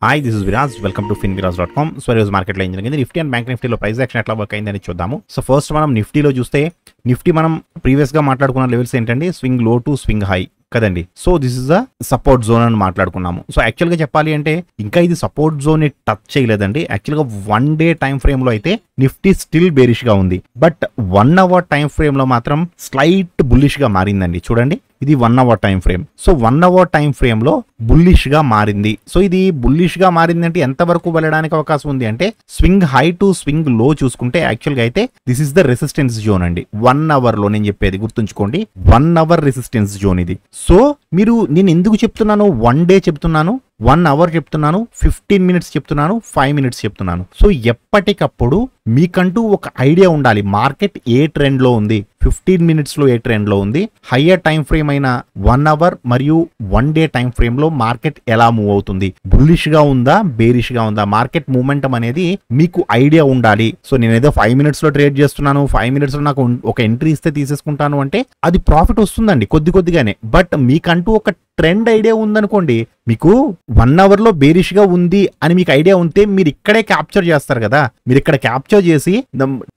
Hi this is Viraj welcome to finviraz.com. So ఈరోజు మార్కెట్లో ఏం జరిగింది, నిఫ్టీ అండ్ బ్యాంక్ నిఫ్టీలో ప్రైస్ యాక్షన్ ఎట్లా వర్క్ అయిందని చూద్దాము. సో ఫస్ట్ మనం నిఫ్టీలో చూస్తే నిఫ్టీ మనం ప్రీవియస్గా మాట్లాడుకున్న లెవెల్స్ ఏంటండి, స్వింగ్ లో టు స్వింగ్ హై కదండి. So this is the support zone అని మాట్లాడుకున్నాము. సో యాక్చువల్గా చెప్పాలి అంటే ఇంకా ఇది సపోర్ట్ జోన్ ని టచ్ చేయలేదండి. యాక్చువల్గా 1 డే టైం ఫ్రేమ్ లో అయితే నిఫ్టీ స్టిల్ బేరిష్ గా ఉంది, బట్ 1 అవర్ టైం ఫ్రేమ్ లో మాత్రం స్లైట్ బుల్లిష్ గా మారిందండి. చూడండి, ఇది 1 hour time frame. So 1 hour time frame లో బుల్లిష్ గా మారింది. సో ఇది బుల్లిష్ గా మారిందంటే ఎంత వరకు వెళ్ళడానికి అవకాశం ఉంది అంటే స్వింగ్ హై టు స్వింగ్ లో చూసుకుంటే యాక్చువల్ గా అయితే this is the resistance zone అండి. 1 అవర్ లో నేను చెప్పేది గుర్తుంచుకోండి, 1 అవర్ రెసిస్టెన్స్ జోన్ ఇది. సో నేను ఎందుకు చెప్తున్నాను 1 డే చెప్తున్నాను, 1 అవర్ చెప్తున్నాను, 15 మినిట్స్ చెప్తున్నాను, 5 మినిట్స్ చెప్తున్నాను. సో ఎప్పటికప్పుడు మీకంటూ ఒక ఐడియా ఉండాలి మార్కెట్ ఏ ట్రెండ్ లో ఉంది, 15 మినిట్స్ లో ఏ ట్రెండ్ లో ఉంది, హయ్యర్ టైం ఫ్రేమ్ అయిన 1 అవర్ మరియు 1 డే టైం ఫ్రేమ్ లో మార్కెట్ ఎలా మూవ్ అవుతుంది, బుల్లిష్ గా ఉందా బేరిష్ గా ఉందా, మార్కెట్ మూవ్మెంటం అనేది మీకు ఐడియా ఉండాలి. సో నేను ఏదో 5 మినిట్స్ లో ట్రేడ్ చేస్తున్నాను, 5 మినిట్స్ లో నాకు ఒక ఎంట్రీ ఇస్తే తీసేసుకుంటాను అంటే అది ప్రాఫిట్ వస్తుందండి కొద్దిగానే. బట్ మీకంటూ ఒక ట్రెండ్ ఐడియా ఉందనుకోండి, మీకు 1 అవర్ లో బేరిష్ గా ఉంది అని మీకు ఐడియా ఉంటే మీరు ఇక్కడే క్యాప్చర్ చేస్తారు కదా. మీరు ఇక్కడ క్యాప్చర్ చేసి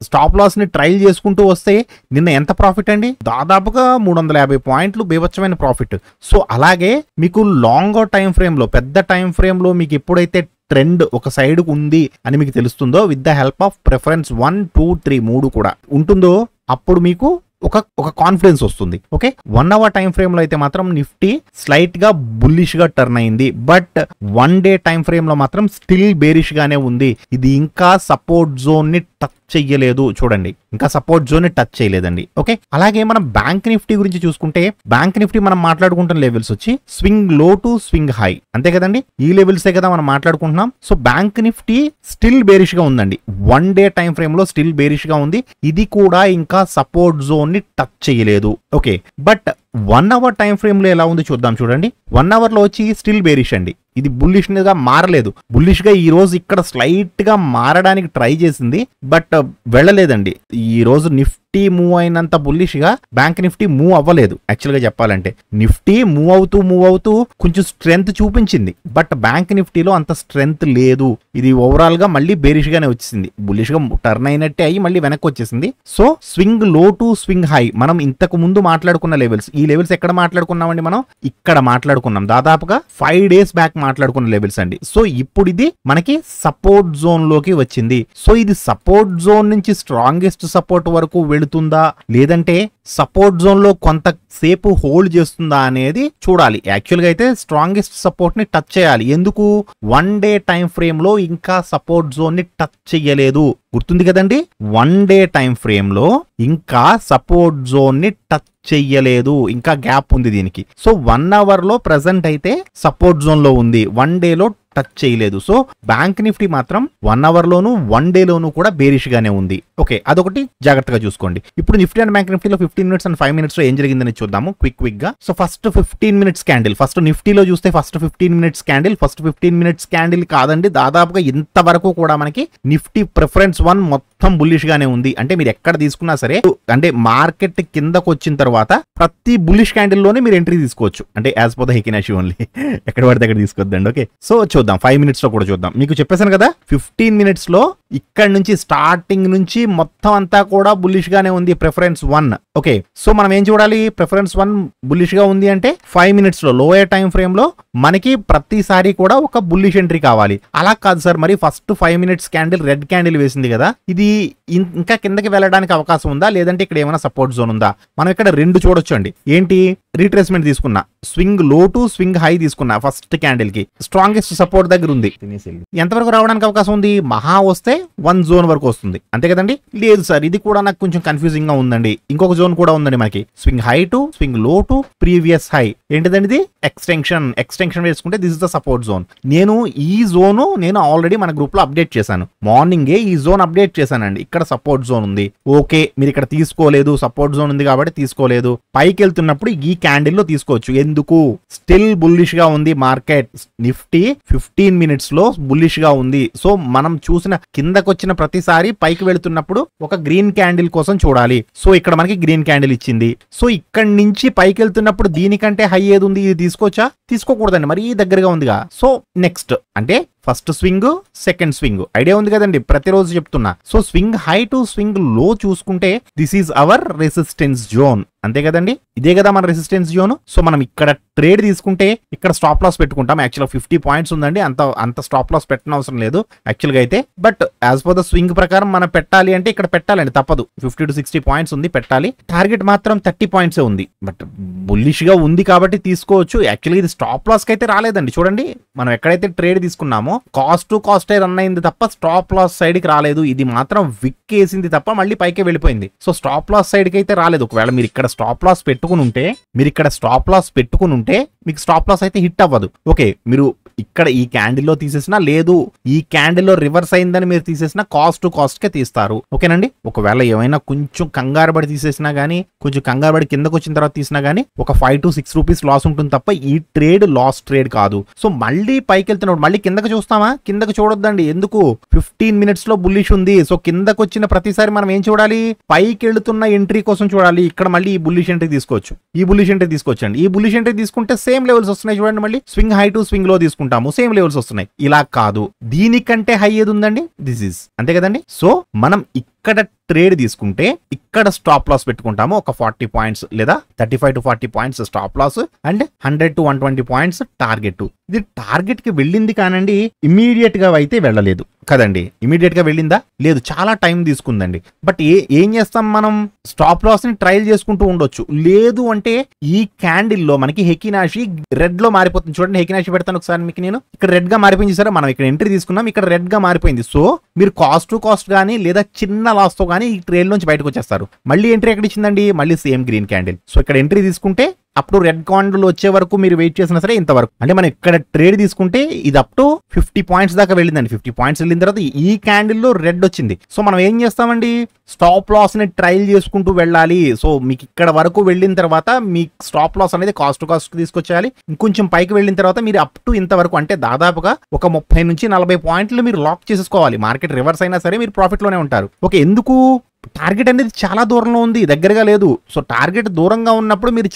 స్టాప్ లాస్ ని ట్రైల్ చేసుకుంటూ వస్తే నిన్న ఎంత ప్రాఫిట్ అండి, దాదాపుగా 350 పాయింట్లు బీభత్సమైన ప్రాఫిట్. సో అలాగే మీకు లాంగ్ టైం ఫ్రేమ్ లో, పెద్ద టైం ఫ్రేమ్ లో మీకు ఎప్పుడైతే ట్రెండ్ ఒక సైడ్ ఉంది అని మీకు తెలుస్తుందో, with the help of preference 1, 2, 3 3 కూడా ఉంటుందో, అప్పుడు మీకు ఒక కాన్ఫిడెన్స్ వస్తుంది. ఓకే, 1 అవర్ టైం ఫ్రేమ్ లో అయితే మాత్రం నిఫ్టీ స్లైట్ గా బుల్లిష్ గా టర్న్ అయింది, బట్ 1 డే టైం ఫ్రేమ్ లో మాత్రం స్టిల్ బేరిష్ గానే ఉంది. ఇది ఇంకా సపోర్ట్ జోన్ ని టచ్ చెయ్యలేదు. చూడండి, ఇంకా సపోర్ట్ జోన్ ని టచ్ చేయలేదండి. ఓకే, అలాగే మనం బ్యాంక్ నిఫ్టీ గురించి చూసుకుంటే, బ్యాంక్ నిఫ్టీ మనం మాట్లాడుకుంటున్న లెవెల్స్ వచ్చి స్వింగ్ లో టు స్వింగ్ హై, అంతే కదండి, ఈ లెవెల్సే కదా మనం మాట్లాడుకుంటున్నాం. So bank Nifty still bearish గా ఉందండి, 1 డే టైం ఫ్రేమ్ లో స్టిల్ బేరిష్ గా ఉంది. ఇది కూడా ఇంకా సపోర్ట్ జోన్ ని టచ్ చేయలేదు. Okay, but 1 hour time frame లో ఎలా ఉంది చూద్దాం. చూడండి, 1 అవర్ లో వచ్చి స్టిల్ బేరిష్ అండి, ఇది బుల్లిష్ గా మారలేదు. బుల్లిష్ గా ఈ రోజు ఇక్కడ స్లైట్ గా మారడానికి ట్రై చేసింది, బట్ వెళ్ళలేదండి. ఈ రోజు నిఫ్టీ మూవ్ అయినంత బుల్లిష్ గా బ్యాంక్ నిఫ్టీ మూవ్ అవ్వలేదు. యాక్చువల్ గా చెప్పాలంటే నిఫ్టీ మూవ్ అవుతూ కొంచెం స్ట్రెంగ్త్ చూపించింది, బట్ బ్యాంక్ నిఫ్టీలో అంత స్ట్రెంగ్త్ లేదు. ఇది ఓవరాల్ గా మళ్ళీ బేరిష్ గానే వచ్చింది, బుల్లిష్ గా టర్న్ అయినట్టే అయ్యి మళ్ళీ వెనక్కి వచ్చేసింది. సో స్వింగ్ లో టు స్వింగ్ హై మనం ఇంతకు ముందు మాట్లాడుకున్న లెవెల్స్, ఈ లెవెల్స్ ఎక్కడ మాట్లాడుకున్నామండి, మనం ఇక్కడ మాట్లాడుకున్నాం, దాదాపుగా 5 డేస్ బ్యాక్ మాట్లాడుకున్న లెవెల్స్ అండి. సో ఇప్పుడు ఇది మనకి సపోర్ట్ జోన్ లోకి వచ్చింది. సో ఇది సపోర్ట్ జోన్ నుంచి స్ట్రాంగెస్ట్ సపోర్ట్ వరకు వెళుతుందా, లేదంటే సపోర్ట్ జోన్ లో కొంతసేపు హోల్డ్ చేస్తుందా అనేది చూడాలి. యాక్చువల్ గా అయితే స్ట్రాంగెస్ట్ సపోర్ట్ ని టచ్ చేయాలి. ఎందుకు, 1 డే టైం ఫ్రేమ్ లో ఇంకా సపోర్ట్ జోన్ ని టచ్ చెయ్యలేదు. గుర్తుంది కదండి, 1 డే టైం ఫ్రేమ్ లో ఇంకా సపోర్ట్ జోన్ ని టచ్ చెయ్యలేదు, ఇంకా గ్యాప్ ఉంది దీనికి. సో 1 అవర్ లో ప్రెసెంట్ అయితే సపోర్ట్ జోన్ లో ఉంది, 1 డేలో టచ్ చేయలేదు. సో బ్యాంక్ నిఫ్టీ మాత్రం 1 అవర్ లోను 1 డే లోను కూడా బేరిష్ గానే ఉంది. ఓకే, అదొకటి జాగ్రత్తగా చూసుకోండి. ఇప్పుడు నిఫ్టీ అండ్ బ్యాంక్ నిఫ్టీలో 15 మినిట్స్ అండ్ 5 మినిట్స్ లో ఏం జరిగిందని చూద్దాము క్విక్ గా. So first 15 minutes candle, first నిఫ్టీలో చూస్తే first 15 minutes candle, first 15 minutes candle కాదండి, దాదాపుగా ఇంతవరకు కూడా మనకి నిఫ్టీ ప్రిఫరెన్స్ 1 మొత్తం బుల్లిష్ గానే ఉంది. అంటే మీరు ఎక్కడ తీసుకున్నా సరే, అంటే మార్కెట్ కిందకు వచ్చిన తర్వాత ప్రతి బుల్లిష్ క్యాండిల్ లోనే మీరు ఎంట్రీ తీసుకోవచ్చు, అంటే యాజ్ పర్ ద హెకినాషి ఓన్లీ, ఎక్కడ పడితే అక్కడ తీసుకోవద్దండి. ఓకే, సో చూద్దాం 5 మినిట్స్ లో కూడా చూద్దాం. మీకు చెప్పేశాను కదా 15 మినిట్స్ లో ఇక్కడ నుంచి స్టార్టింగ్ నుంచి మొత్తం అంతా కూడా బుల్లిష్ గానే ఉంది ప్రిఫరెన్స్ 1. ఓకే, సో మనం ఏం చూడాలి, ప్రిఫరెన్స్ 1 బుల్లిష్ గా ఉంది అంటే 5 మినిట్స్ లో లోయర్ టైం ఫ్రేమ్ లో మనకి ప్రతిసారి కూడా ఒక బుల్లిష్ ఎంట్రీ కావాలి. అలా కాదు సార్, మరి first 5 minutes candle red candle వేసింది కదా, ఇది ఇంకా కిందకి వెళ్ళడానికి అవకాశం ఉందా, లేదంటే ఇక్కడ ఏమైనా సపోర్ట్ జోన్ ఉందా? మనం ఇక్కడ 2 చూడొచ్చు అండి. ఏంటి, రీట్రేస్మెంట్ తీసుకున్నా, స్వింగ్ లో టు స్వింగ్ హై తీసుకున్నా, ఫస్ట్ క్యాండిల్ కి స్ట్రాంగెస్ట్ సపోర్ట్ దగ్గర ఉంది. ఎంతవరకు రావడానికి అవకాశం ఉంది, మహా వస్తే 1 జోన్ వరకు వస్తుంది, అంతే కదండి. లేదు సార్, ఇది కూడా నాకు కొంచెం కన్ఫ్యూజింగ్ గా ఉందండి, ఇంకొక జోన్ కూడా ఉందండి మనకి, స్వింగ్ హై టు స్వింగ్ లో టు ప్రీవియస్ హై. ఏంటిదండి ఇది, ఎక్స్టెన్షన్ వేసుకుంటే this is the support zone. ఈ జోన్ నేను ఆల్రెడీ మన గ్రూప్ లో అప్డేట్ చేశాను, మార్నింగే ఈ జోన్ అప్డేట్ చేశానండి. ఇక్కడ సపోర్ట్ జోన్ ఉంది, ఓకే, మీరు ఇక్కడ తీసుకోలేదు, సపోర్ట్ జోన్ ఉంది కాబట్టి తీసుకోలేదు. పైకి వెళ్తున్నప్పుడు ఈ క్యాండిల్ లో తీసుకోవచ్చు. ఎందుకు? స్టిల్ బుల్లిష్ గా ఉంది మార్కెట్. నిఫ్టీ 15 minutes లో బుల్లిష్ గా ఉంది. సో మనం చూసిన కిందకొచ్చిన ప్రతిసారి పైకి వెళుతున్నప్పుడు ఒక గ్రీన్ క్యాండిల్ కోసం చూడాలి. సో ఇక్కడ మనకి గ్రీన్ క్యాండిల్ ఇచ్చింది. సో ఇక్కడి నుంచి పైకి వెళ్తున్నప్పుడు దీనికంటే హై ఏది ఉంది, ఇది తీసుకోవచ్చా? తీసుకోకూడదండి, మరీ దగ్గరగా ఉందిగా. సో నెక్స్ట్ అంటే first swing, second swing idea ఉంది కదండి, ప్రతిరోజు చెప్తున్నా. So swing high to swing లో చూసుకుంటే this is our resistance zone, అంతే కదండి, ఇదే కదా మన రెసిస్టెన్స్ జోన్. సో మనం ఇక్కడ ట్రేడ్ తీసుకుంటే ఇక్కడ స్టాప్ లాస్ పెట్టుకుంటాం. యాక్చువల్గా 50 points ఉందండి, అంత స్టాప్ లాస్ పెట్టిన అవసరం లేదు యాక్చువల్గా అయితే. But as per the swing ప్రకారం మనం పెట్టాలి అంటే ఇక్కడ పెట్టాలండి, తప్పదు. 50 to 60 points ఉంది, పెట్టాలి. టార్గెట్ మాత్రం 30 points ఉంది. బట్ బుల్లిష్ గా ఉంది కాబట్టి తీసుకోవచ్చు. యాక్చువల్గా ఇది స్టాప్ లాస్ కి అయితే రాలేదండి. చూడండి మనం ఎక్కడైతే ట్రేడ్ తీసుకున్నామో కాస్ట్ టు కాస్ట్ రన్ అయింది తప్ప స్టాప్ లాస్ సైడ్ కి రాలేదు. ఇది మాత్రం విక్ వేసింది తప్ప మళ్ళీ పైకి వెళ్ళిపోయింది. సో స్టాప్ లాస్ సైడ్ కి అయితే రాలేదు. ఒకవేళ మీరు ఇక్కడ స్టాప్ లాస్ పెట్టుకుని ఉంటే మీకు స్టాప్ లాస్ అయితే హిట్ అవ్వదు. ఓకే, మీరు ఇక్కడ ఈ క్యాండిల్లో తీసేసినా, లేదు ఈ క్యాండిల్లో రివర్స్ అయిందని మీరు తీసేసినా కాస్ట్ టు కాస్ట్ కే తీస్తారు. ఓకేనండి. ఒకవేళ ఏమైనా కొంచెం కంగారు పడి తీసేసినా గానీ, కొంచెం కంగారు పడి కిందకు వచ్చిన తర్వాత తీసినా గానీ ఒక 5 to 6 rupees లాస్ ఉంటుంది తప్ప ఈ ట్రేడ్ లాస్ ట్రేడ్ కాదు. సో మళ్ళీ పైకి వెళ్తున్నప్పుడు మళ్ళీ కిందకు చూస్తామా? కిందకు చూడొద్దండి. ఎందుకు? 15 minutes లో బుల్లిష్ ఉంది. సో కిందకు వచ్చిన ప్రతిసారి మనం ఏం చూడాలి? పైకి వెళ్తున్న ఎంట్రీ కోసం చూడాలి. ఇక్కడ మళ్ళీ ఈ బుల్లిష్ ఎంట్రీ తీసుకోవచ్చు, ఈ బుల్లిష్ ఎంట్రీ తీసుకోవచ్చండి. ఈ బుల్లిష్ ఎంట్రీ తీసుకుంటే సేమ్ లెవెల్స్ వస్తున్నాయి చూడండి. మళ్ళీ స్వింగ్ హై టు స్వింగ్ లో తీసుకుంటాము, సేమ్ లెవెల్స్ వస్తున్నాయి. ఇలా కాదు, దీనికంటే హై ఏది ఉందండి, దిస్ ఈజ్, అంతే కదండి. సో మనం ఇక్కడ ట్రేడ్ తీసుకుంటే ఇక్కడ స్టాప్ లాస్ పెట్టుకుంటాము ఒక 40 points లేదా 35 to 40 points stop loss and 100 to 120 points target. ఇది టార్గెట్ కి వెళ్ళింది కానండి, ఇమీడియట్ గా అయితే వెళ్ళలేదు కదండి. ఇమీడియట్ గా వెళ్ళిందా? లేదు, చాలా టైం తీసుకుందండి. బట్ ఏం చేస్తాం మనం? స్టాప్ లాస్ ని ట్రయల్ చేసుకుంటూ ఉండొచ్చు. లేదు అంటే ఈ క్యాండిల్ లో మనకి హెకినాషి రెడ్ లో మారిపోతుంది. చూడండి, హెకినాషి పెడతాను ఒకసారి మీకు నేను. ఇక్కడ రెడ్ గా మారిపోయింది సరే, మనం ఇక్కడ ఎంట్రీ తీసుకున్నాం, ఇక్కడ రెడ్ గా మారిపోయింది. సో మీరు కాస్ట్ టు కాస్ట్ గానీ లేదా చిన్న లాస్ తో గానీ ఈ ట్రేడ్ నుంచి బయటకు వచ్చేస్తారు. మళ్ళీ ఎంట్రీ ఎక్కడ ఇచ్చిందండి? మళ్ళీ సేమ్ గ్రీన్ క్యాండిల్. సో ఇక్కడ ఎంట్రీ తీసుకుంటే అప్పుడు రెడ్ క్యాండిల్ వచ్చే వరకు మీరు వెయిట్ చేసినా సరే ఇంతవరకు, అంటే మనం ఇక్కడ ట్రేడ్ తీసుకుంటే ఇది అప్ టు 50 points దాకా వెళ్ళిందండి. 50 points వెళ్ళిన తర్వాత ఈ క్యాండిల్ లో రెడ్ వచ్చింది. సో మనం ఏం చేస్తామండి? స్టాప్ లాస్ ని ట్రయల్ చేసుకుంటూ వెళ్ళాలి. సో మీకు ఇక్కడ వరకు వెళ్ళిన తర్వాత మీ స్టాప్ లాస్ అనేది కాస్ట్ టు కాస్ట్ తీసుకొచ్చేయాలి. ఇంకొంచెం పైకి వెళ్ళిన తర్వాత మీరు అప్ టు ఇంతవరకు, అంటే దాదాపుగా ఒక 30 నుంచి 40 points మీరు లాక్ చేసేసుకోవాలి. మార్కెట్ రివర్స్ అయినా సరే మీరు ప్రాఫిట్ లోనే ఉంటారు. ఓకే, ఎందుకు? టార్గెట్ అనేది చాలా దూరంలో ఉంది, దగ్గరగా లేదు. సో టార్గెట్ దూరంగా ఉన్నప్పుడు మీరు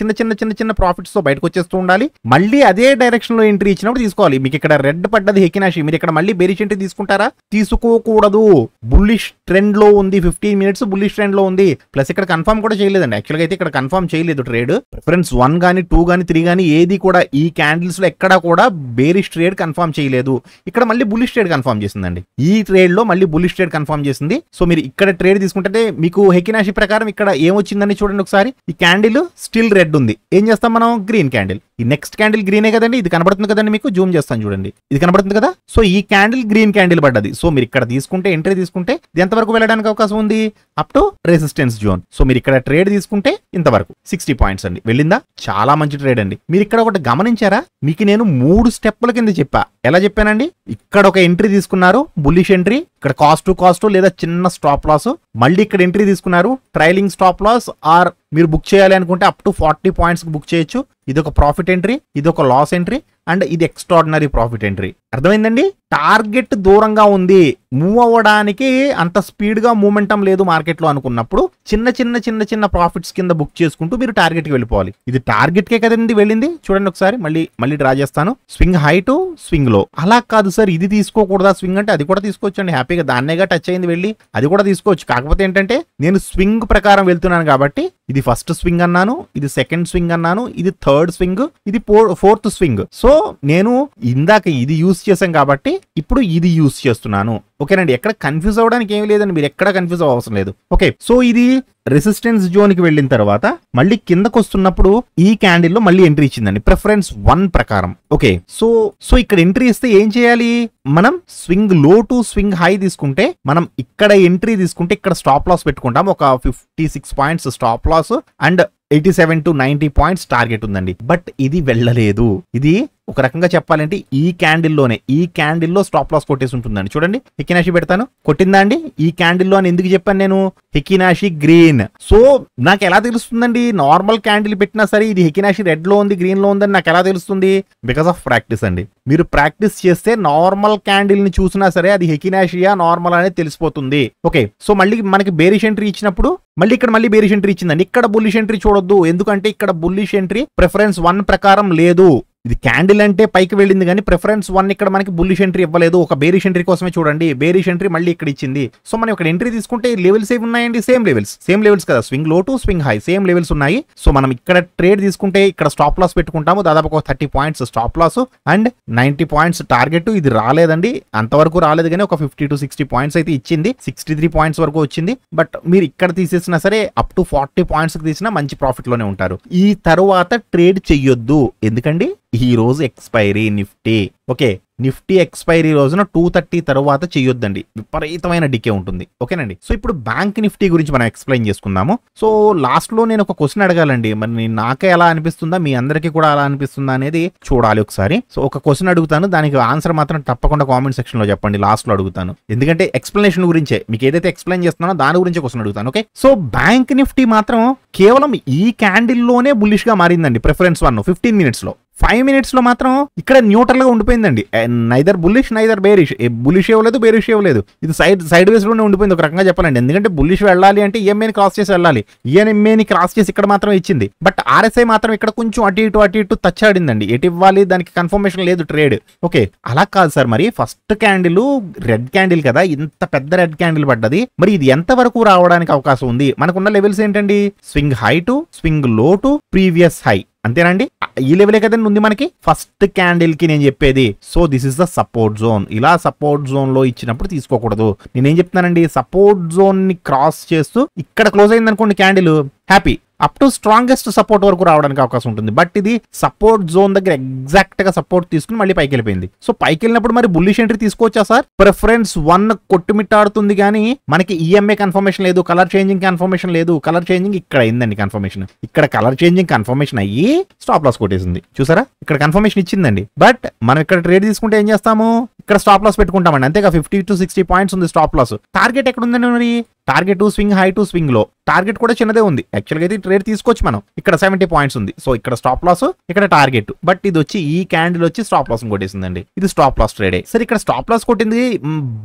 చిన్న ప్రాఫిట్స్ తో బయటకు వచ్చేస్తూ ఉండాలి. మళ్ళీ అదే డైరెక్షన్ లో ఎంట్రీ ఇచ్చినప్పుడు తీసుకోవాలి. మీకు ఇక్కడ రెడ్ పడ్డది హెకినాషి, మీరు ఇక్కడ మళ్ళీ బేరిష్ ఎంట్రీ తీసుకుంటారా? తీసుకోకూడదు. బుల్లిష్ ట్రెండ్ లో ఉంది, 15 minutes బుల్లిష్ ట్రెండ్ లో ఉంది. ప్లస్ ఇక్కడ కన్ఫర్మ్ కూడా చేయలేదండి. యాక్చువల్గా అయితే ఇక్కడ కన్ఫర్మ్ చేయలేదు ట్రేడ్. ప్రిఫరెన్స్ 1 కానీ 2 కానీ 3 కానీ ఏది కూడా ఈ క్యాండిల్స్ లో ఎక్కడా కూడా బేరిష్ ట్రేడ్ కన్ఫర్మ్ చేయలేదు. ఇక్కడ మళ్ళీ బుల్లిష్ ట్రేడ్ కన్ఫర్మ్ చేసిందండి. ఈ ట్రేడ్ లో మళ్ళీ బుల్లిష్ ట్రేడ్ కన్ఫర్మ్ చేసింది. సో మీరు ఇక్కడ ట్రేడ్ తీసుకుంటే మీకు హెకినాషి ప్రకారం ఇక్కడ ఏమొచ్చిందని చూడండి ఒకసారి. ఈ క్యాండిల్ స్టిల్ రెడ్ ఉంది. ఏం చేస్తాం మనం? Green candle. ఈ నెక్స్ట్ క్యాండిల్ గ్రీనే కదండి, ఇది కనబడుతుంది కదండి మీకు, జూమ్ చేస్తాను చూడండి, ఇది కనబడుతుంది కదా. సో ఈ క్యాండిల్ గ్రీన్ క్యాండిల్ పడ్డది. సో మీరు ఇక్కడ తీసుకుంటే, ఎంట్రీ తీసుకుంటే ఇది ఎంతవరకు వెళ్ళడానికి అవకాశం ఉంది? Up to resistance zone. So మీరు ఇక్కడ ట్రేడ్ తీసుకుంటే ఇంతవరకు 60 points అండి, వెళ్ళిందా? చాలా మంచి ట్రేడ్ అండి. మీరు ఇక్కడ ఒకటి గమనించారా? మీకు నేను 3 స్టెప్పుల కింద చెప్పా. ఎలా చెప్పానండి? ఇక్కడ ఒక ఎంట్రీ తీసుకున్నారు, బుల్లిష్ ఎంట్రీ, ఇక్కడ కాస్ట్ టు కాస్ట్ లేదా చిన్న స్టాప్ లాస్, మళ్ళీ ఇక్కడ ఎంట్రీ తీసుకున్నారు, ట్రైలింగ్ స్టాప్ లాస్, ఆర్ మీరు బుక్ చేయాలి అనుకుంటే అప్ టు 40 points బుక్ చేయొచ్చు. ఇది ఒక ప్రాఫిట్ ఎంట్రీ, ఇది ఒక లాస్ ఎంట్రీ, అండ్ ఇది ఎక్స్ట్రాడినరీ ప్రాఫిట్ ఎంట్రీ. అర్థమైందండి? టార్గెట్ దూరంగా ఉంది, మూవ్ అవ్వడానికి అంత స్పీడ్ గా మూమెంటం లేదు మార్కెట్ లో అనుకున్నప్పుడు చిన్న ప్రాఫిట్స్ కింద బుక్ చేసుకుంటూ మీరు టార్గెట్ కి వెళ్ళిపోవాలి. ఇది టార్గెట్ కే కదండి వెళ్ళింది. చూడండి ఒకసారి, మళ్ళీ డ్రా చేస్తాను. స్వింగ్ హై టు స్వింగ్ లో. అలా కాదు సార్, ఇది తీసుకోకూడదా స్వింగ్ అంటే? అది కూడా తీసుకోవచ్చండి హ్యాపీగా, దాన్నేగా టచ్ అయింది వెళ్ళి, అది కూడా తీసుకోవచ్చు. కాకపోతే ఏంటంటే నేను స్వింగ్ ప్రకారం వెళ్తున్నాను కాబట్టి ఇది ఫస్ట్ స్వింగ్ అన్నాను, ఇది సెకండ్ స్వింగ్ అన్నాను, ఇది థర్డ్ స్వింగ్, ఇది ఫోర్త్ స్వింగ్. సో నేను ఇందాక ఇది యూస్ చేశాం కాబట్టి ఇప్పుడు ఇది యూస్ చేస్తున్నాను. ఓకేనండి, ఎక్కడ కన్ఫ్యూజ్ అవ్వడానికి ఏమి లేదండి, మీరు ఎక్కడ కన్ఫ్యూజ్ అవ్వవసరం లేదు. ఓకే, సో ఇది రెసిస్టెన్స్ జోన్ కి వెళ్ళిన తర్వాత మళ్ళీ కిందకు వస్తున్నప్పుడు ఈ క్యాండిల్ లో మళ్ళీ ఎంట్రీ ఇచ్చిందండి ప్రిఫరెన్స్ 1 ప్రకారం. ఓకే, సో ఇక్కడ ఎంట్రీ ఇస్తే ఏం చేయాలి? మనం స్వింగ్ లో టు స్వింగ్ హై తీసుకుంటే, మనం ఇక్కడ ఎంట్రీ తీసుకుంటే ఇక్కడ స్టాప్ లాస్ పెట్టుకుంటాం. ఒక 56 points stop loss and 87 to 90 points target ఉందండి. బట్ ఇది వెళ్ళలేదు, ఇది ఒక రకంగా చెప్పాలంటే ఈ క్యాండిల్లో స్టాప్ లాస్ కొట్టేసి ఉంటుందండి. చూడండి హెకినాషి పెడతాను, కొట్టిందా అండి ఈ క్యాండిల్లో అని ఎందుకు చెప్పాను నేను, హెకినాషి గ్రీన్. సో నాకు ఎలా తెలుస్తుందండి, నార్మల్ క్యాండిల్ పెట్టినా సరే ఇది హెకినాషి రెడ్ లో ఉంది గ్రీన్ లో ఉందని నాకు ఎలా తెలుస్తుంది, బికాస్ ఆఫ్ ప్రాక్టీస్ అండి. మీరు ప్రాక్టీస్ చేస్తే నార్మల్ క్యాండిల్ ని చూసినా సరే అది హెకినాషియా నార్మల్ అనేది తెలిసిపోతుంది. ఓకే, సో మళ్ళీ మనకి బేరిష్ ఎంట్రీ ఇచ్చినప్పుడు మళ్ళీ బేరిష్ ఎంట్రీ ఇచ్చిందండి. ఇక్కడ బుల్లిష్ ఎంట్రీ చూడొద్దు, ఎందుకంటే ఇక్కడ బుల్లిష్ ఎంట్రీ ప్రిఫరెన్స్ 1 ప్రకారం లేదు. ఇది క్యాండిల్ అంటే పైకి వెళ్ళింది కానీ ప్రిఫరెన్స్ 1 ఇక్కడ మనకి బుల్లిష్ ఎంట్రీ ఇవ్వలేదు, ఒక బేరిష్ ఎంట్రీ కోసమే చూడండి. బేరిష్ ఎంట్రీ మళ్ళీ ఇక్కడ ఇచ్చింది. సో మనం ఇక్కడ ఎంట్రీ తీసుకుంటే లెవెల్స్ ఏమి ఉన్నాయండి, సేమ్ లెవెల్స్ కదా, స్వింగ్ లో to swing high same levels ఉన్నాయి. సో మనం ఇక్కడ ట్రేడ్ తీసుకుంటే ఇక్కడ స్టాప్ లాస్ పెట్టుకుంటాము, దాదాపు ఒక 30 points stop loss and 90 points target. ఇది రాలేదండి, అంతవరకు రాలేదు కానీ ఒక 50 to 60 పాయింట్స్ అయితే ఇచ్చింది, 63 పాయింట్స్ వరకు వచ్చింది. బట్ మీరు ఇక్కడ తీసేసినా సరే అప్ టు 40 పాయింట్స్ తీసినా మంచి ప్రాఫిట్ లోనే ఉంటారు. ఈ తర్వాత ట్రేడ్ చెయ్యొద్దు, ఎందుకండి ఈ రోజు expiry Nifty. Okay, Nifty expiry రోజున 2:30 తర్వాత చేయొద్దండి, విపరీతమైన డికే ఉంటుంది. ఓకేనండి, సో ఇప్పుడు బ్యాంక్ నిఫ్టీ గురించి మనం ఎక్స్ప్లెయిన్ చేసుకుందాము. సో లాస్ట్ లో నేను ఒక క్వశ్చన్ అడగాలండి, మరి నాకే ఎలా అనిపిస్తుందా మీ అందరికీ కూడా అలా అనిపిస్తుందా అనేది చూడాలి ఒకసారి. సో ఒక క్వశ్చన్ అడుగుతాను, దానికి ఆన్సర్ మాత్రం తప్పకుండా కామెంట్ సెక్షన్ లో చెప్పండి, లాస్ట్ లో అడుగుతాను. ఎందుకంటే ఎక్స్ప్లెనేషన్ గురించే, మీకు ఏదైతే ఎక్స్ప్లెయిన్ చేస్తున్నానో దాని గురించి క్వశ్చన్ అడుగుతాను. ఓకే, సో బ్యాంక్ నిఫ్టీ మాత్రం కేవలం ఈ క్యాండిల్లోనే బుల్లిష్ గా మారిందండి. ప్రిఫరెన్స్ 1 15 మినిట్స్ లో, 5 మినిట్స్ లో మాత్రం ఇక్కడ న్యూట్రల్ గా ఉండిపోయిందండి. Neither bullish neither bearish, bullish ఇవ్వలేదు బేరిష్ ఇవ్వలేదు, ఇది సైడ్ వేస్ లోనే ఉండిపోయింది ఒక రకంగా చెప్పాలండి. ఎందుకంటే బుల్లిష్ వెళ్ళాలి అంటే ఈఎంఏని క్రాస్ చేసి వెళ్ళాలి, ఈఎంఏని క్రాస్ చేసి ఇక్కడ మాత్రం ఇచ్చింది. బట్ ఆర్ఎస్ఐ మాత్రం ఇక్కడ కొంచెం అటు ఇటు టచ్ ఆడిందండి, ఎటు ఇవ్వాలి దానికి కన్ఫర్మేషన్ లేదు ట్రేడ్. ఓకే, అలా కాదు సార్, మరి ఫస్ట్ క్యాండిల్ రెడ్ క్యాండిల్ కదా, ఇంత పెద్ద రెడ్ క్యాండిల్ పడ్డది, మరి ఇది ఎంత వరకు రావడానికి అవకాశం ఉంది? మనకున్న లెవెల్స్ ఏంటండి, స్వింగ్ హై టు స్వింగ్ లో టు ప్రీవియస్ హై, అంతేనండి. ఈ లెవెలే కదండి ఉంది మనకి ఫస్ట్ క్యాండిల్ కి నేను చెప్పేది. So this is the support zone. ఇలా సపోర్ట్ జోన్ లో ఇచ్చినప్పుడు తీసుకోకూడదు. నేనేం చెప్తున్నానండి, సపోర్ట్ జోన్ ని క్రాస్ చేస్తూ ఇక్కడ క్లోజ్ అయింది అనుకోండి candle, happy, up to strongest support వరకు రావడానికి అవకాశం ఉంటుంది. బట్ ఇది సపోర్ట్ జోన్ దగ్గర ఎగ్జాక్ట్ గా సపోర్ట్ తీసుకుని మళ్ళీ పైకి వెళ్ళిపోయింది. సో పైకి వెళ్ళినప్పుడు మరి బుల్లిష్ ఎంట్రీ తీసుకోవచ్చా సార్? ప్రిఫరెన్స్ 1 కొట్టుమిట్టాడుతుంది కానీ మనకి ఈఎంఏ కన్ఫర్మేషన్ లేదు, కలర్ చేంజింగ్ కన్ఫర్మేషన్ లేదు. కలర్ చేంజింగ్ ఇక్కడ అయిందండి కన్ఫర్మేషన్, ఇక్కడ కలర్ చేంజింగ్ కన్ఫర్మేషన్ అయ్యి స్టాప్ లాస్ కొట్టేసింది. చూసారా, ఇక్కడ కన్ఫర్మేషన్ ఇచ్చిందండి. బట్ మనం ఇక్కడ ట్రేడ్ తీసుకుంటే ఏం చేస్తాము, ఇక్కడ స్టాప్ లాస్ పెట్టుకుంటామండి, అంతేగా 50 to 60 పాయింట్స్ ఉంది స్టాప్ లాస్. టార్గెట్ ఎక్కడ ఉందండి, మరి target swing high to swing లో, టార్గెట్ కూడా చిన్నదే ఉంది యాక్చువల్గా అయితే ట్రేడ్ తీసుకోవచ్చు మనం. ఇక్కడ 70 పాయింట్స్ ఉంది, సో ఇక్కడ స్టాప్ లాస్ ఇక్కడ టార్గెట్. బట్ ఇది వచ్చి ఈ క్యాండిల్ వచ్చి స్టాప్ లాస్ కొట్టేసిందండి, ఇది స్టాప్ లాస్ ట్రేడే. సరే ఇక్కడ స్టాప్ లాస్ కొట్టింది,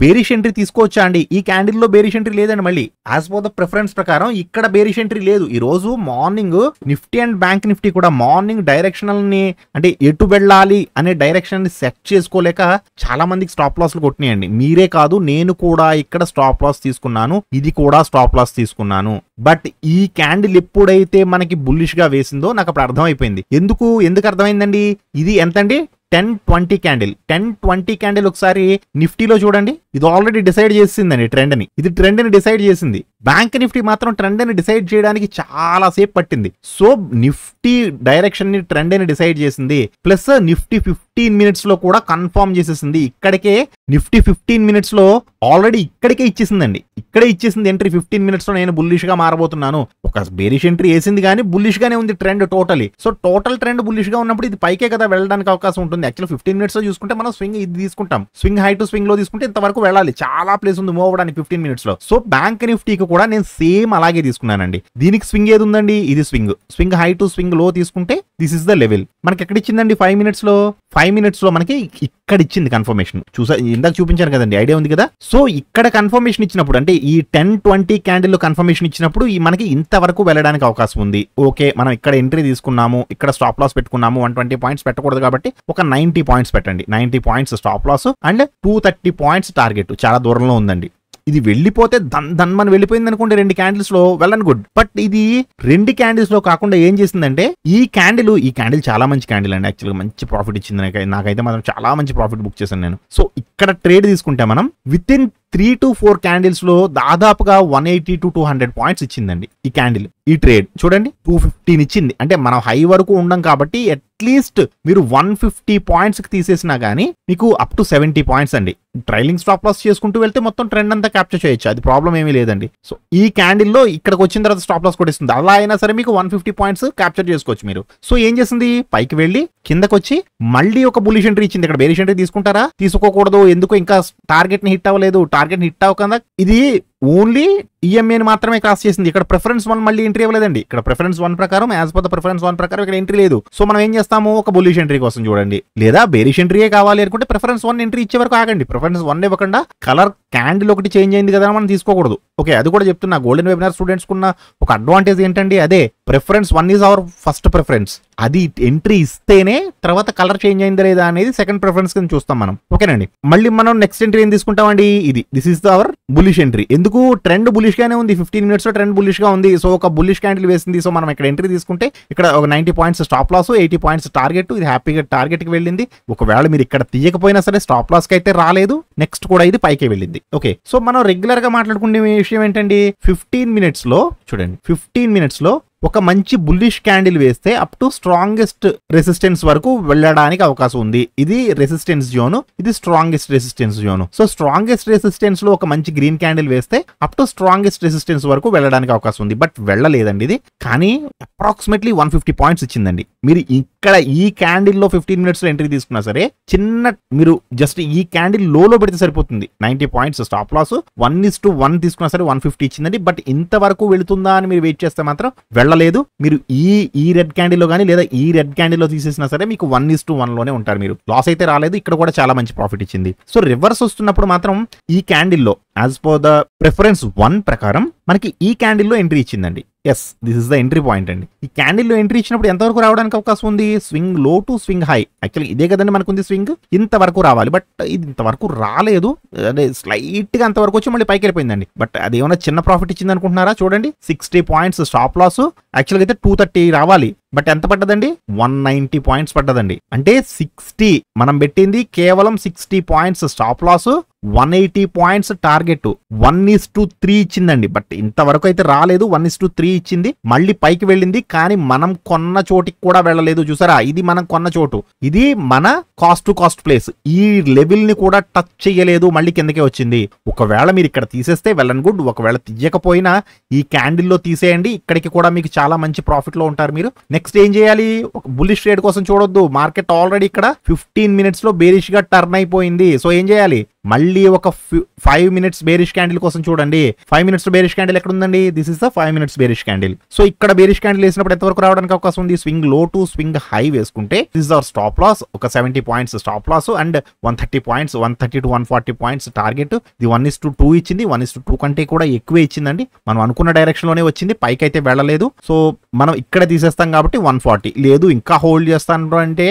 బేరిష్ ఎంట్రీ తీసుకోవచ్చా అండి? ఈ క్యాండిల్ లో బేరిష్ ఎంట్రీ లేదండి. మళ్ళీ యాజ్ పర్ ద ప్రిఫరెన్స్ ప్రకారం ఇక్కడ బేరిష్ ఎంట్రీ లేదు. ఈ రోజు morning Nifty and bank Nifty కూడా మార్నింగ్ డైరెక్షనల్ ని, అంటే ఎటు వెళ్ళాలి అనే డైరెక్షన్ ని సెట్ చేసుకోలేక చాలా మందికి స్టాప్ లాస్లు కొట్టినాయండి. మీరే కాదు, నేను కూడా ఇక్కడ స్టాప్ లాస్ తీసుకున్నాను, ఇది కూడా స్టాప్ లాస్ తీసుకున్నాను. బట్ ఈ క్యాండిల్ ఎప్పుడైతే మనకి బుల్లిష్ గా వేసిందో నాకు అప్పుడు అర్థమైపోయింది. ఎందుకు అర్థమైందండి, ఇది ఎంతండి 10-20 క్యాండిల్. 10-20 క్యాండిల్ ఒకసారి నిఫ్టీలో చూడండి, ఇది ఆల్రెడీ డిసైడ్ చేసిందండి ట్రెండ్ ని, ఇది ట్రెండ్ ని డిసైడ్ చేసింది. బ్యాంక్ నిఫ్టీ మాత్రం ట్రెండ్ ని డిసైడ్ చేయడానికి చాలా సేపు పట్టింది. సో నిఫ్టీ డైరెక్షన్ ని ట్రెండ్ ని డిసైడ్ చేసింది, ప్లస్ నిఫ్టీ 15 మినిట్స్ లో కూడా కన్ఫర్మ్ చేసేసింది. ఇక్కడికే నిఫ్టీ 15 మినిట్స్ లో ఆల్రెడీ ఇక్కడికే ఇచ్చేసిందండి, ఇక్కడే ఇచ్చేసింది ఎంట్రీ. 15 మినిట్స్ లో నేను బుల్లిష్ గా మారబోతున్నాను. ఒక బేరిష్ ఎంట్రీ వేసింది కానీ బుల్లిష్ గానే ఉంది trend totally. So total trend bullish గా ఉన్నప్పుడు ఇది పైకే కదా వెళ్ళడానికి అవకాశం ఉంటుంది. యాక్చువల్ 15 మినిట్స్ లో చూసుకుంటే మనం స్వింగ్ ఇది తీసుకుంటాం, స్వింగ్ హై టు స్వింగ్ లో తీసుకుంటే ఇంతవరకు వెళ్ళాలి, చాలా ప్లేస్ ఉంది మూవ్ అవ్వడానికి 15 మినిట్స్ లో. సో బ్యాంక్ నిఫ్టీకి కూడా నేను సేమ్ అలాగే తీసుకున్నానండి. దీనికి స్వింగ్ ఏది ఉందండి, ఇది స్వింగ్ హై టు స్వింగ్ లో తీసుకుంటే దిస్ ఇస్ ద లెవెల్. మనకి ఎక్కడ ఇచ్చిందండి 5 మినిట్స్ లో, 5 మినిట్స్ లో మనకి ఇక్కడ ఇచ్చింది కన్ఫర్మేషన్. ఇందాక చూపించాను కదండి, ఐడియా ఉంది కదా. సో ఇక్కడ కన్ఫర్మేషన్ ఇచ్చినప్పుడు, అంటే ఈ 10-20 క్యాండిల్ లో కన్ఫర్మేషన్ ఇచ్చినప్పుడు మనకి ఇంతవరకు వెళ్ళడానికి అవకాశం ఉంది. ఓకే, మనం ఇక్కడ ఎంట్రీ తీసుకున్నాము, ఇక్కడ స్టాప్ లాస్ పెట్టుకున్నాము. 120 పాయింట్స్ పెట్టకూడదు కాబట్టి ఒక 90 పాయింట్స్ పెట్టండి. 90 points stop loss and 230 points target. చాలా దూరంలో ఉందండి. ఇది వెళ్ళిపోతే మన వెళ్ళిపోయింది అనుకోండి 2 క్యాండిల్స్ లో, వెల్ అండ్ గుడ్. బట్ ఇది 2 క్యాండిల్స్ లో కాకుండా ఏం చేసిందంటే, ఈ క్యాండిల్ చాలా మంచి క్యాండిల్ అండి. యాక్చువల్గా మంచి ప్రాఫిట్ ఇచ్చింది నాకైతే మాత్రం చాలా మంచి ప్రాఫిట్ బుక్ చేశాను నేను. సో ఇక్కడ ట్రేడ్ తీసుకుంటే మనం విత్ ఇన్ 3 to 4 క్యాండిల్స్ లో దాదాపుగా 180 to 200 పాయింట్స్ ఇచ్చిందండి ఈ క్యాండిల్. ఈ ట్రేడ్ చూడండి 215 ఇచ్చింది. అంటే మనం హై వరకు ఉండం కాబట్టి అట్లీస్ట్ మీరు 150 పాయింట్స్ కి తీసేసినా గానీ మీకు అప్ టు 70 పాయింట్స్ అండి. ట్రైలింగ్ స్టాప్ లాస్ చేసుకుంటూ వెళ్తే మొత్తం ట్రెండ్ అంతా క్యాప్చర్ చేయొచ్చు, అది ప్రాబ్లం ఏమీ లేదండి. సో ఈ క్యాండిల్ లో ఇక్కడికి వచ్చిన తర్వాత స్టాప్ లాస్ కొట్టిస్తుంది, అలా అయినా సరే మీకు 150 పాయింట్స్ క్యాప్చర్ చేసుకోవచ్చు మీరు. సో ఏం చేసింది, పైకి వెళ్ళి కిందకి వచ్చి మళ్ళీ ఒక బుల్లిష్ ఎంట్రీ ఇచ్చింది. ఇక్కడ బేరిష్ ఎంట్రీ తీసుకుంటారా, తీసుకోకూడదు, ఎందుకు ఇంకా టార్గెట్ ని హిట్ అవ్వలేదు, టార్గెట్ హిట్ అవ్వకుండా ఇది ఓన్లీ ఈఎంఏని మాత్రమే క్రాస్ చేసింది. ఇక్కడ ప్రిఫరెన్స్ 1 మళ్ళీ ఎంట్రీ ఇవ్వలేదండి. ఇక్కడ ప్రిఫరెన్స్ 1 ప్రకారం, యాజ్ పర్ ద ప్రిఫరెన్స్ 1 ప్రకారం ఇక్కడ ఎంట్రీ లేదు. సో మనం ఏం చేస్తాము, ఒక బుల్లిష్ ఎంట్రీ కోసం చూడండి, లేదా బేరిష్ ఎంట్రీయే కావాలి అనుకుంటే ప్రిఫరెన్స్ 1 ఎంట్రీ ఇచ్చే వరకు ఆగండి. ప్రిఫరెన్స్ 1 ఇవ్వకుండా కలర్ క్యాండిల్ ఒకటి చేంజ్ అయింది కదా మనం తీసుకోకూడదు. ఓకే, అది కూడా చెప్తున్నా. గోల్డెన్ వెబినార్ స్టూడెంట్స్ కున్న ఒక అడ్వాంటేజ్ ఏంటండి, అదే preference 1 is our first preference. అది ఎంట్రీ ఇస్తేనే తర్వాత కలర్ చేంజ్ అయిందా లేదా అనేది సెకండ్ ప్రిఫరెన్స్ కింద చూస్తాం మనం. ఓకేనండి, మళ్ళీ మనం నెక్స్ట్ ఎంట్రీ ఏం తీసుకుంటామండి, this is our bullish entry. ఎందుకు, ట్రెండ్ బుల్లిష్ గానే ఉంది, 15 minutes లో ట్రెండ్ బుల్లిష్ గా ఉంది. సో ఒక బుల్లిష్ క్యాండిల్ వేసింది. సో మనం ఇక్కడ ఎంట్రీ తీసుకుంటే ఇక్కడ ఒక 90 points stop loss, 80 points target. ఇది హ్యాపీగా టార్గెట్ కి వెళ్ళింది. ఒకవేళ మీరు ఇక్కడ తీయకపోయినా సరే స్టాప్ లాస్ కి అయితే రాలేదు, నెక్స్ట్ కూడా ఇది పైకి వెళ్ళింది. ఓకే, సో మనం రెగ్యులర్ గా మాట్లాడుకునే విషయం ఏంటండి, 15 minutes లో చూడండి, 15 minutes లో ఒక మంచి బుల్లిష్ క్యాండిల్ వేస్తే అప్ టు స్ట్రాంగెస్ట్ రెసిస్టెన్స్ వరకు వెళ్ళడానికి అవకాశం ఉంది. ఇది రెసిస్టెన్స్ జోన్, ఇది strongest resistance zone. So strongest resistance లో ఒక మంచి గ్రీన్ క్యాండిల్ వేస్తే అప్ టు స్ట్రాంగెస్ట్ రెసిస్టెన్స్ వరకు వెళ్ళడానికి అవకాశం ఉంది. బట్ వెళ్ళలేదండి ఇది, కానీ అప్రాక్సిమేట్లీ 150 పాయింట్స్ ఇచ్చిందండి. మీరు ఇక్కడ ఈ క్యాండిల్ లో 15 minutes లో ఎంట్రీ తీసుకున్నా సరే, చిన్న మీరు జస్ట్ ఈ క్యాండిల్ లోలో పెడితే సరిపోతుంది. 90 పాయింట్స్ స్టాప్ లాస్, 1:1 తీసుకున్నా సరే 150 ఇచ్చిందండి. బట్ ఇంతవరకు వెళుతుందా అని మీరు వెయిట్ చేస్తే మాత్రం వెళ్ళలేదు. మీరు ఈ రెడ్ క్యాండిల్ లో కానీ లేదా ఈ రెడ్ క్యాండిల్ లో తీసేసినా సరే మీకు 1:1 లోనే ఉంటారు. మీరు లాస్ అయితే రాలేదు. ఇక్కడ కూడా చాలా మంచి ప్రాఫిట్ ఇచ్చింది. సో రివర్స్ వస్తున్నప్పుడు మాత్రం ఈ క్యాండిల్ లో యాజ్ పర్ ద ప్రిఫరెన్స్ 1 ప్రకారం మనకి ఈ క్యాండిల్ లో ఎంట్రీ ఇచ్చిందండి. Yes, this is the entry point అండి. ఈ క్యాండిల్ లో ఎంట్రీ ఇచ్చినప్పుడు ఎంతవరకు రావడానికి అవకాశం ఉంది, స్వింగ్ లో టు స్వింగ్ హై. యాక్చువల్లీ ఇదే కదండి మనకుంది స్వింగ్, ఇంతవరకు రావాలి. బట్ ఇది ఇంతవరకు రాలేదు, అదే స్లైట్ గా అంతవరకు వచ్చి మళ్ళీ పైకి వెళ్ళిపోయిందండి. బట్ అది ఏమైనా చిన్న ప్రాఫిట్ ఇచ్చింది అనుకుంటున్నారా, చూడండి 60 పాయింట్స్ స్టాప్ లాస్. యాక్చువల్గా అయితే 230 రావాలి, బట్ ఎంత పడ్డదండి, 190 పాయింట్స్ పడ్డదండి. అంటే 60 మనం పెట్టింది కేవలం 60 points stop loss, 180 points target, 1:3 ఇచ్చిందండి. బట్ ఇంతవరకు అయితే రాలేదు, 1:3 ఇచ్చింది. మళ్ళీ పైకి వెళ్ళింది, కానీ మనం కొన్న చోటికి కూడా వెళ్ళలేదు. చూసారా, ఇది మనం కొన్న చోటు, ఇది మన కాస్ట్ టు కాస్ట్ ప్లేస్. ఈ లెవెల్ ని కూడా టచ్ చేయలేదు, మళ్ళీ కిందకే వచ్చింది. ఒకవేళ మీరు ఇక్కడ తీసేస్తే వెల్ అండ్ గుడ్, ఒకవేళ తీయకపోయినా ఈ క్యాండిల్ లో తీసేయండి. ఇక్కడికి కూడా మీకు చాలా మంచి ప్రాఫిట్ లో ఉంటారు మీరు. నెక్స్ట్ ఏం చేయాలి, ఒక బుల్లిష్ ట్రేడ్ కోసం చూడొద్దు. మార్కెట్ ఆల్రెడీ ఇక్కడ 15 minutes లో బేరిష్ గా టర్న్ అయిపోయింది. సో ఏం చేయాలి, మళ్ళీ ఒక 5 minutes బేరిష్ క్యాండిల్ కోసం చూడండి. 5 minutes బేరిష్ క్యాండిల్ ఎక్కడ ఉందండి, this is the 5 minutes bearish candle. So ఇక్కడ బేరిష్ క్యాండిల్ వేసినప్పుడు ఎంతవరకు రావడానికి అవకాశం ఉంది, స్వింగ్ లో టు స్వింగ్ హై వేసుకుంటే this is our stop loss, ఒక 70 points stop loss and 130 points, 130 to 140 points target. ఇది 1:2 ఇచ్చింది, 1:2 కంటే కూడా ఎక్కువే ఇచ్చిందండి. మనం అనుకున్న డైరెక్షన్ లోనే వచ్చింది, పైకి అయితే వెళ్ళలేదు. సో మనం ఇక్కడ తీసేస్తాం కాబట్టి 140, లేదు ఇంకా హోల్డ్ చేస్తాను అంటే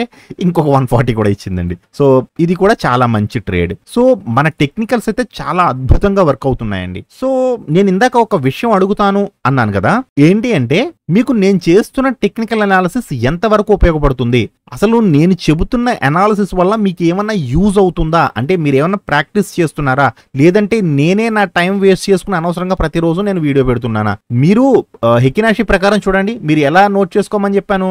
ఇంకొక 140 కూడా ఇచ్చిందండి. సో ఇది కూడా చాలా మంచి ట్రేడ్. సో మన టెక్నికల్స్ అయితే చాలా అద్భుతంగా వర్క్ అవుతున్నాయండి. సో నేను ఇందాక ఒక విషయం అడుగుతాను అన్నాను కదా, ఏంటి అంటే మీకు నేను చేస్తున్న టెక్నికల్ అనాలిసిస్ ఎంతవరకు ఉపయోగపడుతుంది, అసలు నేను చెబుతున్న అనాలిసిస్ వల్ల మీకు ఏమన్నా యూజ్ అవుతుందా, అంటే మీరు ఏమన్నా ప్రాక్టీస్ చేస్తున్నారా, లేదంటే నేనే నా టైం వేస్ట్ చేసుకుని అనవసరంగా ప్రతిరోజు నేను వీడియో పెడుతున్నానా. మీరు హెకినాషి ప్రకారం చూడండి, మీరు ఎలా నోట్ చేసుకోమని చెప్పాను,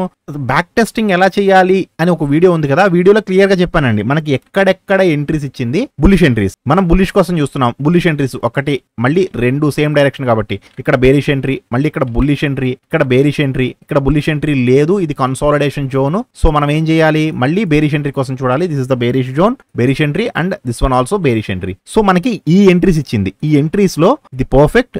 బ్యాక్ టెస్టింగ్ ఎలా చేయాలి అని ఒక వీడియో ఉంది కదా, వీడియోలో క్లియర్ గా చెప్పానండి. మనకి ఎక్కడెక్కడ ఎంట్రీస్ ఇచ్చింది, బులిష్ ఎంట్రీస్, మనం బులిష్ కోసం చూస్తున్నాం. బులిష్ ఎంట్రీస్ 1 మళ్ళీ 2 సేమ్ డైరెక్షన్ కాబట్టి ఇక్కడ బేరిష్ ఎంట్రీ, మళ్ళీ ఇక్కడ బుల్లిష్ ఎంట్రీ, ఇక్కడ బేరిష్ ఎంట్రీ, ఇక్కడ బుల్లిష్ ఎంట్రీ లేదు, ఇది కన్సాలిడేషన్ జోన్. సో మనం ఏం చేయాలి, మళ్ళీ బేరిష్ ఎంట్రీ కోసం చూడాలి. This is the bearish zone, bearish entry and this one also bearish entry. So మనకి ఈ ఎంట్రీస్ ఇచ్చింది. ఈ ఎంట్రీస్ లో ఇది పర్ఫెక్ట్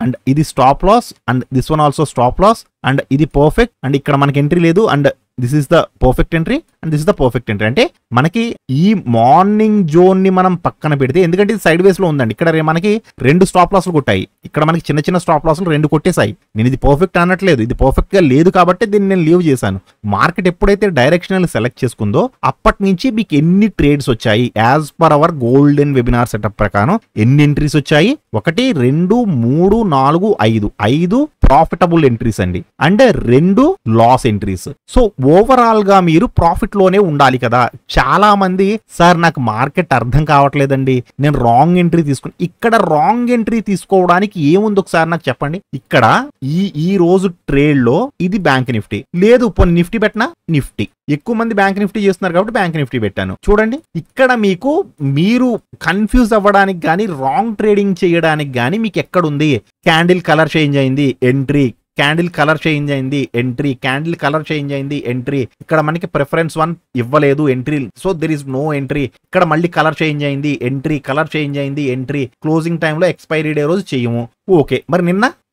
అండ్ ఇది stop loss and this one also stop loss and ఇది పర్ఫెక్ట్ అండ్ ఇక్కడ మనకి ఎంట్రీ లేదు and this is the perfect entry and this is the perfect entry. అంటే మనకి ఈ మార్నింగ్ జోన్ ని మనం పక్కన పెడితే, ఎందుకంటే ఇది సైడ్ వేస్ లో ఉందండి, ఇక్కడ మనకి 2 స్టాప్ లాస్లు కొట్టాయి, ఇక్కడ మనకి చిన్న స్టాప్ లాస్లు 2 కొట్టేసాయి. నేను ఇది పర్ఫెక్ట్ అనట్లేదు, ఇది పర్ఫెక్ట్ గా లేదు కాబట్టి దీన్ని నేను లీవ్ చేశాను. మార్కెట్ ఎప్పుడైతే డైరెక్షనల్ సెలెక్ట్ చేసుకుందో అప్పటి నుంచి మీకు ఎన్ని ట్రేడ్స్ వచ్చాయి, as per our golden webinar setup ప్రకారం ఎన్ని ఎంట్రీస్ వచ్చాయి, 1 2 3 4 5 ప్రాఫిటబుల్ ఎంట్రీస్ అండి and 2 loss entries. So overall గా మీరు ప్రాఫిట్ ప్రాఫిట్ లోనే ఉండాలి కదా. చాలా మంది సార్ నాకు మార్కెట్ అర్థం కావట్లేదండి, నేను రాంగ్ ఎంట్రీ తీసుకుని. ఇక్కడ రాంగ్ ఎంట్రీ తీసుకోవడానికి ఏముంది ఒకసారి నాకు చెప్పండి. ఇక్కడ ఈ రోజు ట్రేడ్ లో ఇది బ్యాంక్ నిఫ్టీ లేదు, పోనీ నిఫ్టీ పెట్టినా నిఫ్టీ. ఎక్కువ మంది బ్యాంక్ నిఫ్టీ చేస్తున్నారు కాబట్టి బ్యాంక్ నిఫ్టీ పెట్టాను. చూడండి ఇక్కడ మీరు కన్ఫ్యూజ్ అవ్వడానికి కానీ రాంగ్ ట్రేడింగ్ చేయడానికి కానీ మీకు ఎక్కడుంది? క్యాండిల్ కలర్ చేంజ్ అయింది ఎంట్రీ, క్యాండిల్ కలర్ చేంజ్ అయింది ఎంట్రీ, క్యాండిల్ కలర్ చేంజ్ అయింది ఎంట్రీ. ఇక్కడ మనకి ప్రిఫరెన్స్ 1 ఇవ్వలేదు entry, so there is no entry. ఇక్కడ మళ్ళీ కలర్ చేంజ్ అయింది ఎంట్రీ, కలర్ చేంజ్ అయింది ఎంట్రీ. క్లోజింగ్ టైంలో ఎక్స్పైరీ డే రోజు చేయము. ఓకే, మరి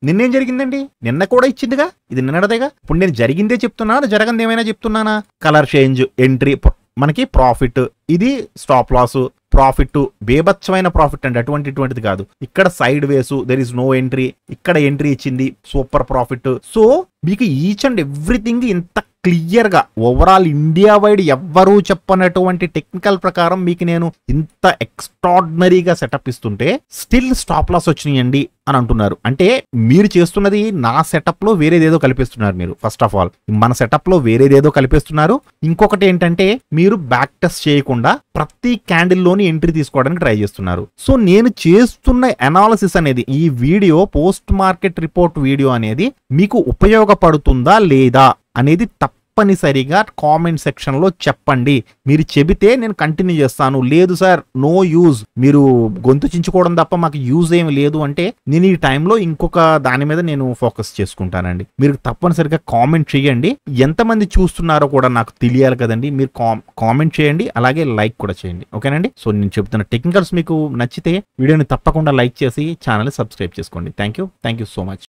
నిన్నేం జరిగిందండి? నిన్న కూడా ఇచ్చిందిగా, ఇది నిన్నడదేగా. ఇప్పుడు నేను జరిగిందే చెప్తున్నానా, జరగంది ఏమైనా చెప్తున్నానా? కలర్ చేంజ్ ఎంట్రీ, మనకి ప్రాఫిట్, ఇది స్టాప్ లాస్, ప్రాఫిట్ బేభత్సమైన ప్రాఫిట్ అండి, అటువంటిది కాదు. ఇక్కడ సైడ్ వేసు, దెర్ ఇస్ నో ఎంట్రీ, ఇక్కడ ఎంట్రీ ఇచ్చింది, సూపర్ ప్రాఫిట్. సో మీకు ఈచ్ అండ్ ఎవ్రీథింగ్ ఇంత క్లియర్ గా ఓవరాల్ ఇండియా వైడ్ ఎవ్వరూ చెప్పనటువంటి టెక్నికల్ ప్రకారం మీకు నేను ఇంత ఎక్స్ట్రాడినరీగా సెటప్ ఇస్తుంటే స్టిల్ స్టాప్ లాస్ వచ్చినాయండి అని అంటున్నారు. అంటే మీరు చేస్తున్నది నా సెటప్ లో వేరేదేదో కల్పిస్తున్నారు మీరు. ఫస్ట్ ఆఫ్ ఆల్ మన సెటప్ లో వేరేదేదో కల్పిస్తున్నారు. ఇంకొకటి ఏంటంటే మీరు బ్యాక్ టెస్ట్ చేయకుండా ప్రతి క్యాండిల్ లోని ఎంట్రీ తీసుకోవడానికి ట్రై చేస్తున్నారు. సో నేను చేస్తున్న అనాలిసిస్ అనేది, ఈ video post market report video అనేది మీకు ఉపయోగపడుతుందా లేదా అనేది తప్పనిసరిగా కామెంట్ సెక్షన్ లో చెప్పండి. మీరు చెబితే నేను కంటిన్యూ చేస్తాను. లేదు సార్ నో యూజ్, మీరు గొంతు చించుకోవడం తప్ప మాకు యూజ్ ఏమి లేదు అంటే నేను ఈ టైంలో ఇంకొక దాని మీద నేను ఫోకస్ చేసుకుంటానండి. మీరు తప్పనిసరిగా కామెంట్ చేయండి. ఎంతమంది చూస్తున్నారో కూడా నాకు తెలియాలి కదండి. మీరు కామెంట్ చేయండి, అలాగే లైక్ కూడా చేయండి. ఓకేనండి. సో నేను చెప్తున్న టెక్నికల్స్ మీకు నచ్చితే వీడియోని తప్పకుండా లైక్ చేసి ఛానల్ సబ్స్క్రైబ్ చేసుకోండి. Thank you so much.